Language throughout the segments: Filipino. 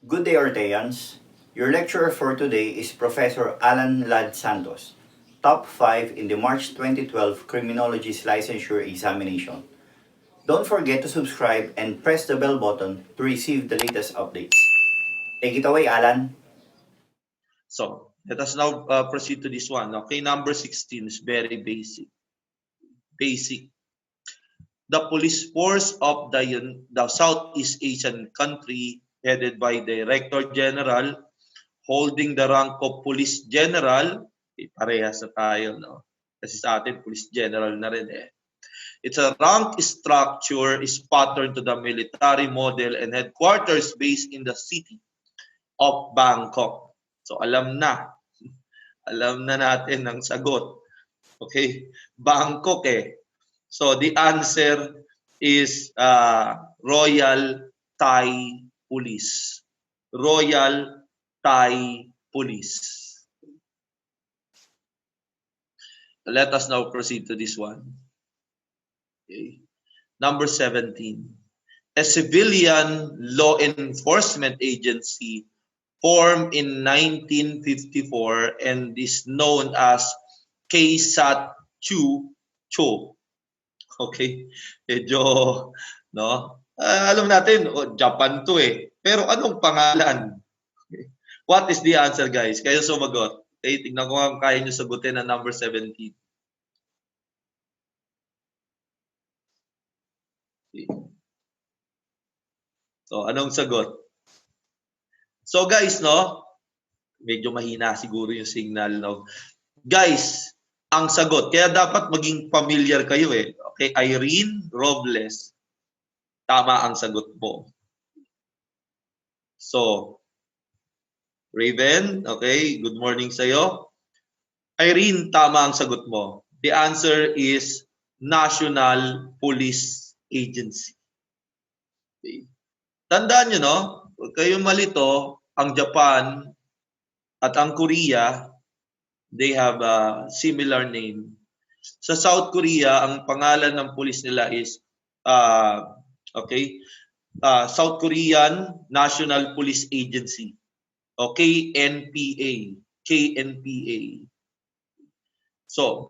Good day, Orteans. Your lecturer for today is Professor Allan Santos, top 5 in the March 2012 Criminology's licensure examination. Don't forget to subscribe and press the bell button to receive the latest updates. Take it away, Allan. So let us now proceed to this one. Okay, number 16 is very basic. The police force of the Southeast Asian country headed by Director General holding the rank of Police General, parehas na tayo, no? Kasi sa atin, Police General na rin eh. Its a rank structure is patterned to the military model and headquarters based in the city of Bangkok. So alam na natin ang sagot. Okay, Bangkok eh. So the answer is Royal Thai Police. Royal Thai Police. Let us now proceed to this one. Okay. Number 17. A civilian law enforcement agency formed in 1954 and is known as KSAT Cho. Okay? Medyo, no? Alam natin, Japan to eh. Pero anong pangalan? What is the answer, guys? Kayo sumagot. Okay, tingnan ko kung kaya nyo sagutin ang number 17. Okay. So, anong sagot? So, guys, no? Medyo mahina siguro yung signal, no? Guys, ang sagot. Kaya dapat maging familiar kayo eh. Okay, Irene Robles. Tama ang sagot mo. So, Raven, okay, good morning sa'yo. Irene, tama ang sagot mo. The answer is National Police Agency. Okay. Tandaan nyo, no? Huwag kayong malito, ang Japan at ang Korea, they have a similar name. Sa South Korea, ang pangalan ng police nila is South Korean National Police Agency o KNPA. So,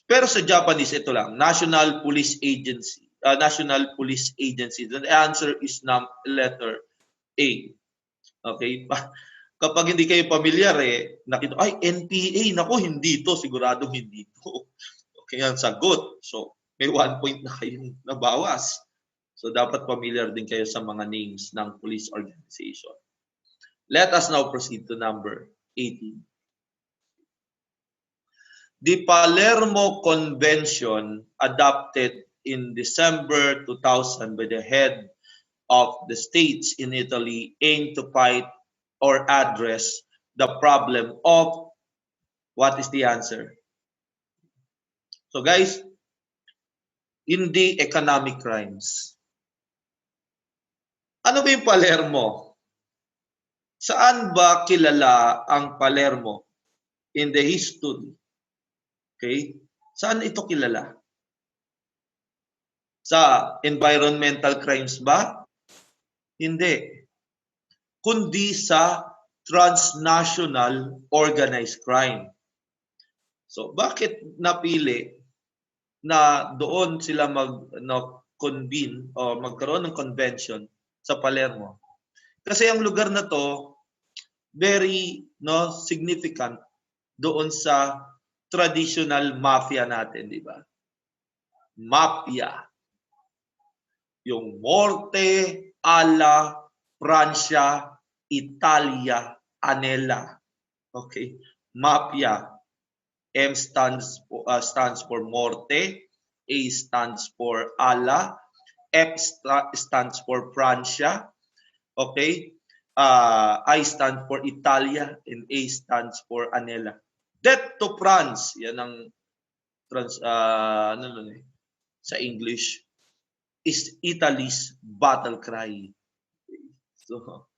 pero sa Japanese ito lang, National Police Agency. National Police Agency. The answer is letter A. Okay? Kapag hindi kayo familiar nakita, ay, NPA, nako, hindi to, siguradong hindi to. Okay, ang sagot. So, may 1 point na kayong nabawas. So, dapat familiar din kayo sa mga names ng police organization. Let us now proceed to number 18. The Palermo Convention, adopted in December 2000 by the head of the states in Italy, aimed to fight or address the problem of, what is the answer? So guys, hindi economic crimes. Ano ba yung Palermo? Saan ba kilala ang Palermo in the history? Okay? Saan ito kilala? Sa environmental crimes ba? Hindi. Kundi sa transnational organized crime. So, bakit napili na doon sila convene o magkaroon ng convention sa Palermo? Kasi ang lugar na to very significant doon sa traditional mafia natin, di ba? Mafia. Yung Morte, Alla, Francia, Italia, Anela. Okay? Mafia. M stands for Morte, A stands for Alla, F stands for Francia, okay? I stand for Italia, and A stands for Anela. Death to France, yan ang sa English, is Italy's battle cry. So,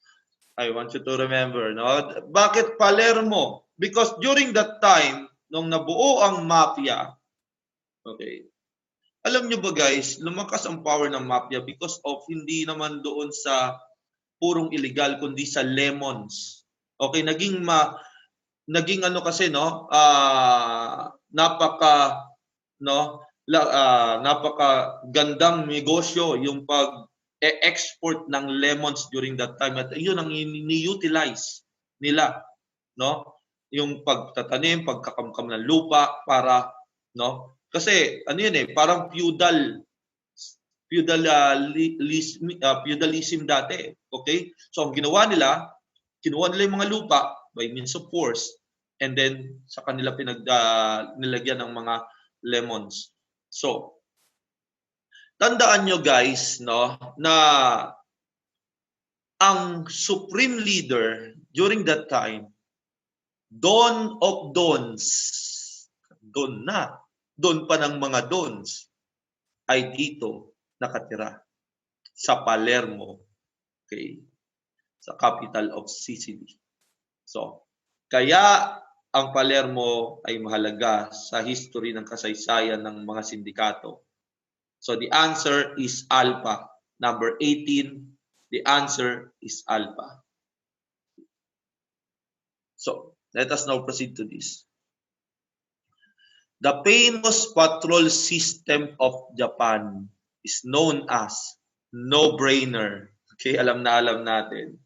I want you to remember, no? Bakit Palermo? Because during that time, nung nabuo ang mafia, okay, alam nyo ba guys, lumakas ang power ng mafia because of hindi naman doon sa purong illegal, kundi sa lemons. Okay, naging ano kasi, no, napaka napakagandang negosyo yung pag-export ng lemons during that time, at yun ang ni-utilize nila, no, yung pagtatanim, pagkakamkam ng lupa para, no, kasi ano yun parang feudalism dati, okay? So ang ginawa nila, kinuha nila yung mga lupa by means of force, and then sa kanila nilagyan ng mga lemons. So, tandaan nyo guys, no, na ang supreme leader during that time, Don of Dons, Don pa ng mga Dons, ay dito nakatira sa Palermo, okay, sa capital of Sicily. So, kaya ang Palermo ay mahalaga sa history ng kasaysayan ng mga sindikato. So the answer is alpha. Number 18, the answer is alpha. So let us now proceed to this. The famous patrol system of Japan is known as no-brainer. Okay, alam natin.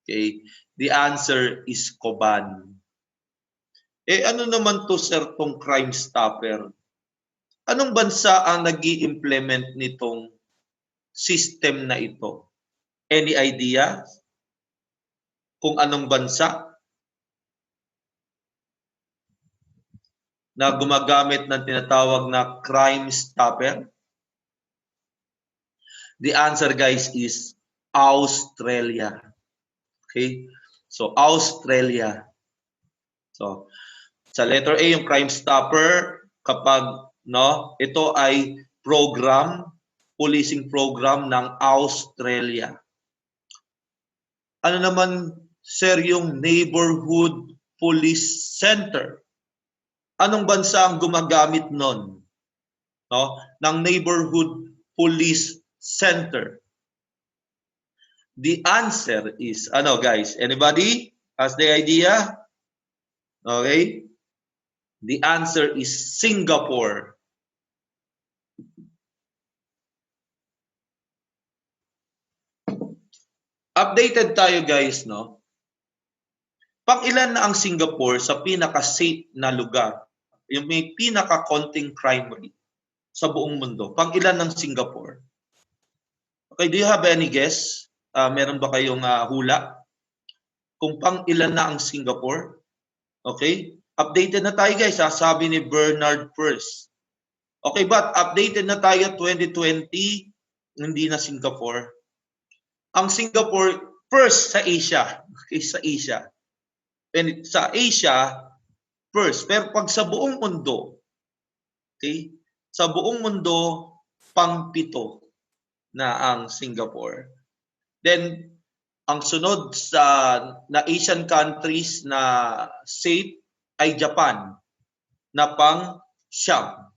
Okay, the answer is Koban. Ano naman to, sir, tong Crime Stopper? Anong bansa ang nag-i-implement nitong system na ito? Any idea kung anong bansa na gumagamit ng tinatawag na Crime Stopper? The answer, guys, is Australia. Okay? So, Australia. So, sa letter A, yung Crime Stopper, kapag ito ay policing program ng Australia. Ano naman, sir, yung Neighborhood Police Center? Anong bansa ang gumagamit nun? Ng Neighborhood Police Center? The answer is, guys? Anybody has the idea? Okay? The answer is Singapore. Updated tayo, guys, no? Pang-ilan na ang Singapore sa pinaka-safe na lugar? Yung may pinaka-konting crime rate sa buong mundo. Pang-ilan ng Singapore? Okay, do you have any guess? Meron ba kayong hula? Kung pang-ilan na ang Singapore? Okay? Updated na tayo, guys, sabi ni Bernard first. Okay, but updated na tayo 2020, hindi na Singapore. Ang Singapore first sa Asia. Okay, sa Asia. And sa Asia, first. Pero pag sa buong mundo, okay, sa buong mundo, pang-pito na ang Singapore. Then, ang sunod na Asian countries na safe ay Japan, na pang-siyam.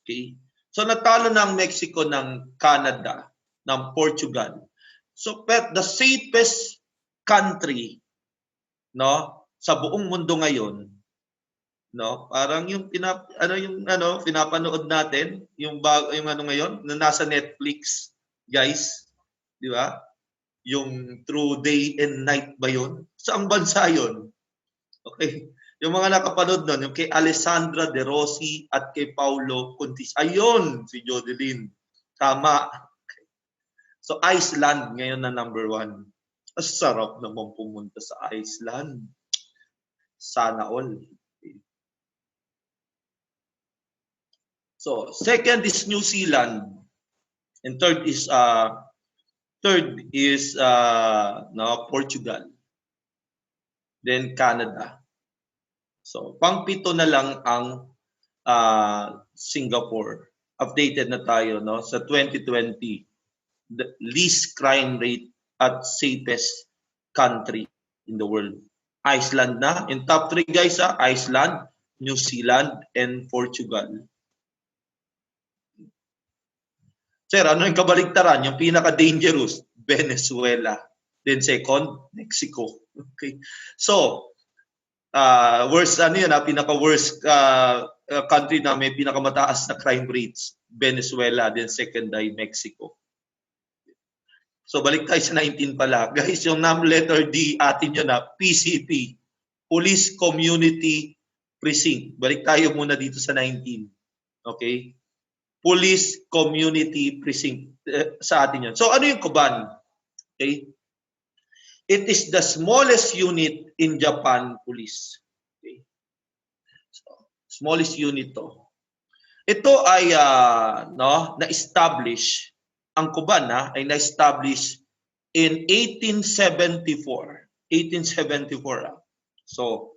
Okay? So, natalo na ang Mexico ng Canada, ng Portugal. So, the safest country, sa buong mundo ngayon, parang yung pinapanood natin, yung ngayon na nasa Netflix, guys, di ba? Yung True Day and Night ba yun? Saang bansa yun? Okay. Yung mga nakapanood nun, yung kay Alessandra De Rossi at kay Paulo Contis. Ayun, si Jodeline. Tama. Okay. So, Iceland ngayon na number 1. Ang sarap naman pumunta sa Iceland. Sana all. Okay. So, second is New Zealand. And third is Portugal. Then Canada. So, pang-pito na lang ang Singapore. Updated na tayo, sa 2020. The least crime rate at safest country in the world. Iceland na. In top 3, guys, Iceland, New Zealand, and Portugal. Sir, ano yung kabaligtaran? Yung pinaka-dangerous? Venezuela. Then second, Mexico. Okay. So, worst ano yun, pinaka-worst country na may pinakamataas na crime rates, Venezuela. Then second ay Mexico. So, balik tayo sa 19 pala. Guys, yung letter D, atin yun na, PCP. Police Community Precinct. Balik tayo muna dito sa 19. Okay? Police Community Precinct. Sa atin yun. So, ano yung Kuban? Okay? It is the smallest unit in Japan Police. Okay? So, smallest unit to. Ito ay na-establish, ang Kuban ay na-establish in 1874. 1874. So,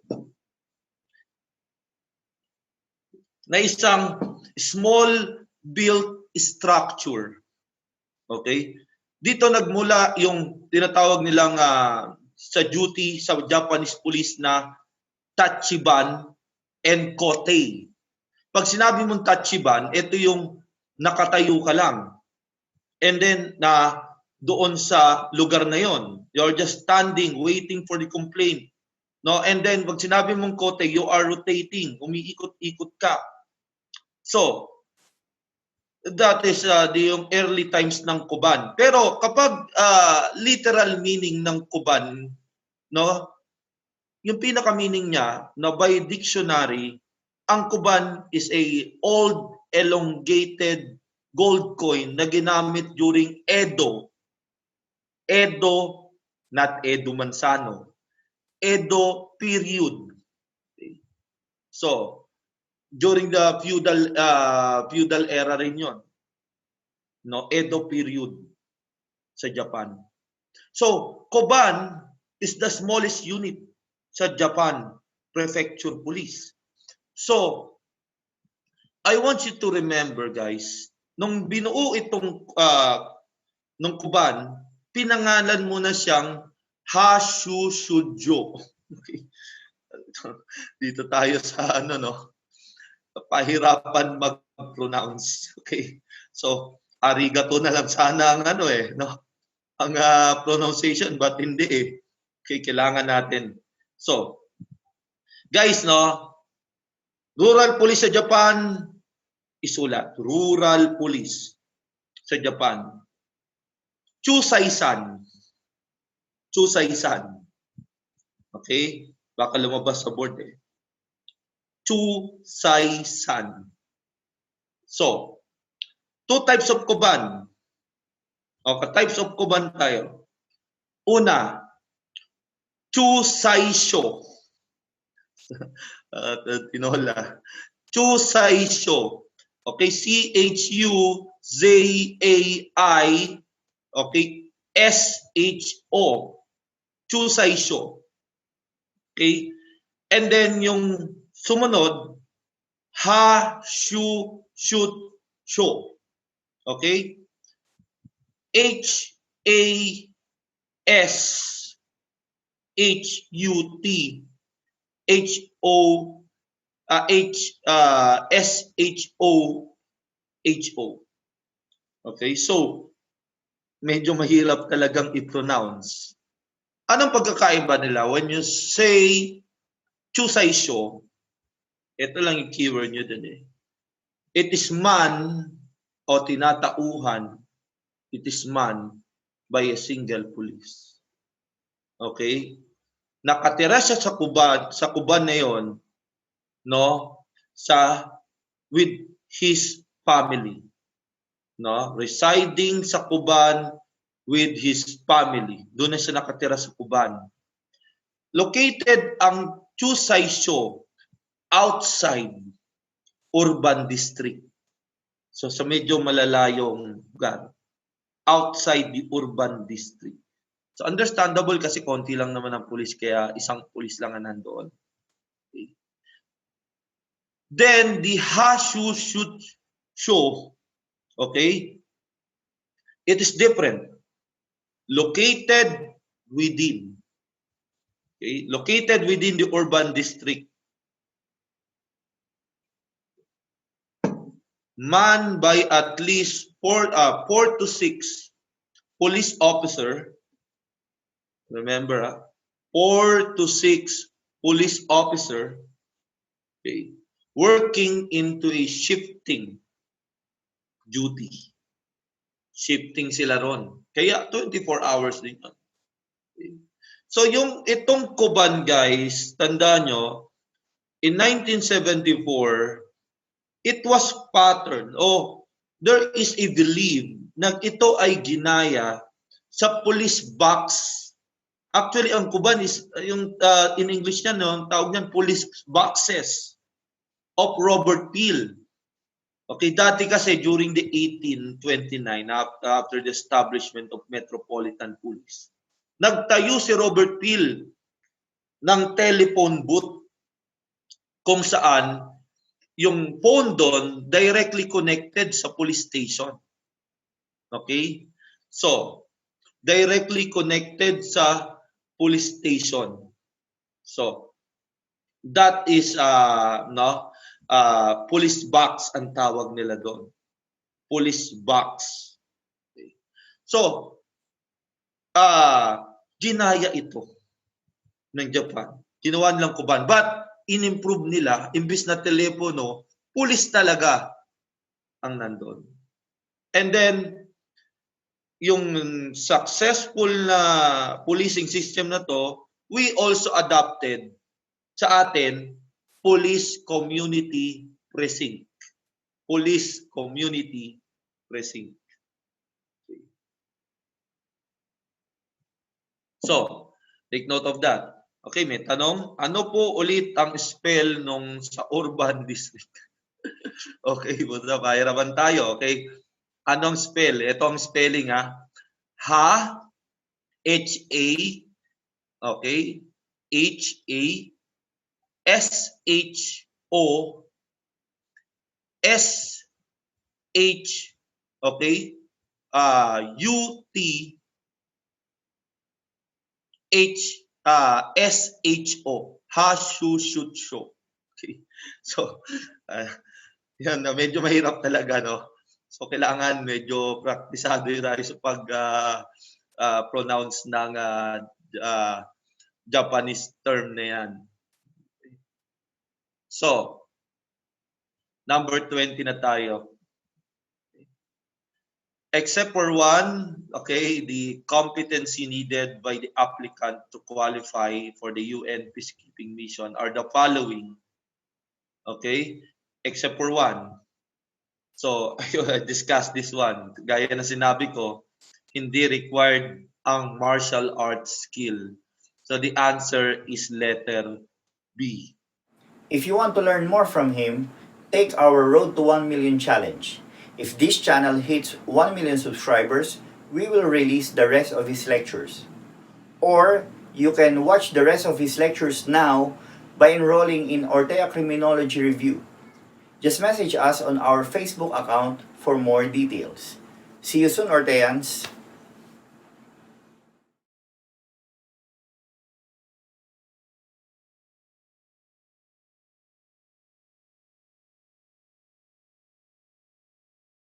na isang small built structure. Okay? Dito nagmula yung tinatawag nilang sa duty sa Japanese police na tachiban and kotei. Pag sinabi mong tachiban, ito yung nakatayo ka lang. And then doon sa lugar na yon, you're just standing waiting for the complaint. No, and then pag sinabi mong kotei, you are rotating, umiikot-ikot ka. So, that is yung early times ng Kuban. Pero kapag literal meaning ng Kuban, no, yung pinaka-meaning niya na by dictionary, ang Kuban is a old elongated gold coin na ginamit during Edo. Edo, not Edo Manzano. Edo period. Okay. So, during the feudal era rin yon, no, Edo period sa Japan. So, Kuban is the smallest unit sa Japan Prefecture Police. So, I want you to remember, guys, nung binuo itong nung Kuban, pinangalan mo na siyang Hashushujo. Okay. Dito tayo sa pahirapan mag-pronounce. Okay. So, arigato na lang sana ang ang pronunciation, but hindi Okay, kailangan natin. So, guys, rural police sa Japan, isulat. Rural police sa Japan. Chusai-san. Chusai-san. Okay? Baka lumabas sa board Chusai-san. So, two types of Kuban. Okay, types of Kuban tayo. Una, Chusaisho. Tinola. Chusaisho. Okay, C-H-U-Z-A-I. Okay, S-H-O. Chusaisho. Okay, and then yung sumunod, Ha-Shu-Shut-Sho. Okay, H-A-S-H-U-T-S-H-O. Okay, so medyo mahirap talagang i-pronounce. Anong pagkakaiba nila? When you say Chusaisho, ito lang yung keyword nyo dun It is man o tinatauhan. It is man by a single police. Okay? Nakatira siya sa Kuban na yon, no? With his family. No? Residing sa Kuban with his family. Doon na siya nakatira sa Kuban. Located ang Chusaisho outside urban district. So sa medyo malalayong lugar. Outside the urban district. So understandable kasi konti lang naman ang pulis, kaya isang pulis lang ang nandoon. Okay. Then the Hashushutsho, okay, it is different. Located within. Okay, located within the urban district. Manned by at least 4 to 6 police officer, remember, 4 to 6 police officer, okay, working into a shifting duty. Shifting sila ron. Kaya 24 hours din yun. Okay. So itong Kuban, guys, tandaan nyo, in 1974, it was pattern. There is a belief na ito ay ginaya sa police box. Actually, ang Kuban is, in English niya, no, tawag niyan police boxes of Robert Peel. Okay, dati kasi during the 1829, after the establishment of Metropolitan Police, nagtayo si Robert Peel ng telephone booth kung saan yung phone doon directly connected sa police station. Okay? So, directly connected sa police station. So, that is police box ang tawag nila doon. Police box. Okay. So, ginaya ito ng Japan. Ginawa nilang Kuban. But, in-improve nila, imbis na telepono, police talaga ang nandun. And then, yung successful na policing system na to, we also adopted sa atin, police community precinct. Police community precinct. So, take note of that. Okay, may tanong. Ano po ulit ang spell nung sa urban district? Okay, buta, pahirapan tayo. Okay, anong spell? Ito ang spelling, ha. Ha, H-A, okay, H-A, S-H-O, S-H, okay, U-T, S-H-O. Ha, shu, shoot, show. Okay. So, yan, medyo mahirap talaga, no? So, kailangan medyo praktisado yun tayo sa pag-pronounce ng Japanese term na yan. So, number 20 na tayo. Except for one, okay, the competency needed by the applicant to qualify for the UN peacekeeping mission are the following. Okay? Except for one. So, I discussed this one. Gaya na sinabi ko, hindi required ang martial arts skill. So, the answer is letter B. If you want to learn more from him, take our Road to 1 Million challenge. If this channel hits 1 million subscribers, we will release the rest of his lectures. Or, you can watch the rest of his lectures now by enrolling in Ortea Criminology Review. Just message us on our Facebook account for more details. See you soon, Orteans!